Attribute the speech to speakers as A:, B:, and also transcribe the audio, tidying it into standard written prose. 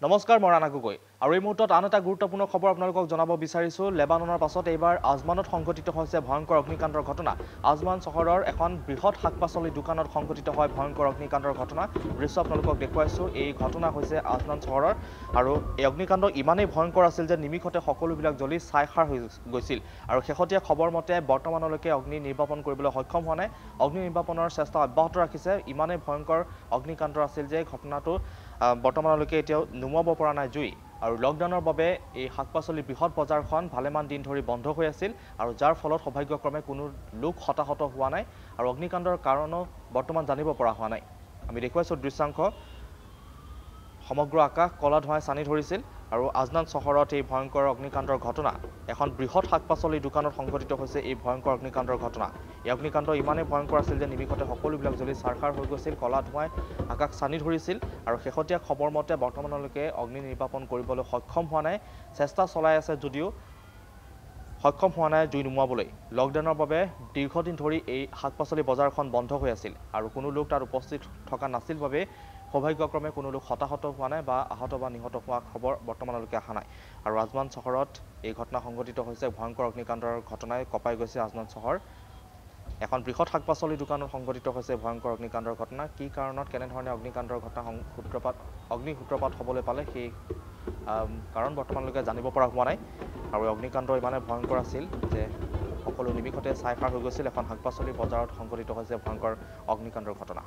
A: নমস্কাৰ মই ৰাণা গগৈ আৰু এই মুহূৰ্তত আন এটা গুৰুত্বপূৰ্ণ খবৰ আপোনালোকক জনাব বিচাৰিছো লেবাননৰ পাছত এইবাৰ আজমানত সংঘটিত হৈছে ভয়ংকৰ অগ্নিকাণ্ডৰ ঘটনা আজমান চহৰৰ এখন বৃহৎ শাকপাচলি দোকানত সংঘটিত হয় ভয়ংকৰ অগ্নিকাণ্ডৰ ঘটনা দৃশ্য আপোনালোকক দেখুৱাইছো এই ঘটনা হৈছে আজমান চহৰৰ আৰু এই অগ্নিকাণ্ড ইমানেই ভয়ংকৰ আছিল যে নিমিষতে সকলোবিলাক জ্বলি ছাইখাৰ হৈ গৈছিল আৰু শেহতীয়া খবৰ মতে বৰ্তমানলৈকে অগ্নি নিৰ্বাপন কৰিবলৈ সক্ষম হোৱা নাই অগ্নি নিৰ্বাপনৰ চেষ্টা অব্যাহত ৰাখিছে ইমানেই ভয়ংকৰ অগ্নিকাণ্ড আছিল যে ঘটনাটো বৰ্তমানলৈকে এতিয়াও নুমুৱাব পৰা নাই জুই আৰু লকডাউনৰ বাবে এই শাকপাচলি বৃহৎ বজাৰখন ভালেমান দিন ধৰি বন্ধ হৈ আছিল আৰু যাৰ ফলত সৌভাগ্যক্ৰমে কোনো লোক হতাহত হোৱা নাই আৰু অগ্নিকাণ্ডৰ কাৰণো বৰ্তমান জানিব পৰা হোৱা নাই আমি দেখুৱাইছো দৃশ্যাংশ সমগ্ৰ আকাশ কলা ধোঁৱাই সানি ধৰিছিল আৰু আজমান চহৰত এই ভয়ংকৰ অগ্নিকাণ্ডৰ ঘটনা এখন বৃহৎ শাকপাচলি দোকানত সংঘটিত হৈছে এই ভয়ংকৰ অগ্নিকাণ্ডৰ ঘটনা এই অগ্নিকাণ্ড ইমানেই ভয়ংকৰ আছিল যে নিমিষতে সকলোবিলাক জ্বলি ছাৰখাৰ হৈ গৈছিল কলা ধোঁৱাই আকাশ সানি ধৰিছিল আৰু শেহতীয়া খবৰ মতে বৰ্তমানলৈকে অগ্নি নিৰ্বাপন কৰিবলৈ সক্ষম হোৱা নাই চেষ্টা চলাই আছে যদিও সক্ষম হোৱা নাই জুই নুমুৱাবলৈ লকডাউনৰ বাবে দীৰ্ঘদিন ধৰি এই শাকপাচলি বজাৰখন বন্ধ হৈ আছিল আৰু কোনো লোক তাত উপস্থিত থকা নাছিল বাবে সৌভাগ্যক্ৰমে কোনো লোক হতাহত হোৱা নাই বা আহত বা নিহত হোৱা খবৰ বৰ্তমানলৈকে অহা নাই আৰু আজমান চহৰত এই ঘটনা সংঘটিত হৈছে ভয়ংকৰ অগ্নিকাণ্ডৰ ঘটনাই কঁপাই গৈছে আজমান চহৰ এখন বৃহৎ শাকপাচলি দোকানত সংঘটিত হৈছে ভয়ংকৰ অগ্নিকাণ্ডৰ ঘটনা কি কাৰণত কেনেধৰণে অগ্নিকাণ্ডৰ ঘটনা সূত্ৰপাত হ'বলৈ পালে সেই কাৰণ বৰ্তমানলৈকে জানিব পৰা হোৱা নাই আৰু অগ্নিকাণ্ড ইমানে ভয়ংকৰ আছিল যে সকলো নিমিষতে ছাইখাৰ হৈ গৈছিল এখন শাকপাচলি বজাৰত সংঘটিত হৈছে ভয়ংকৰ অগ্নিকাণ্ডৰ ঘটনা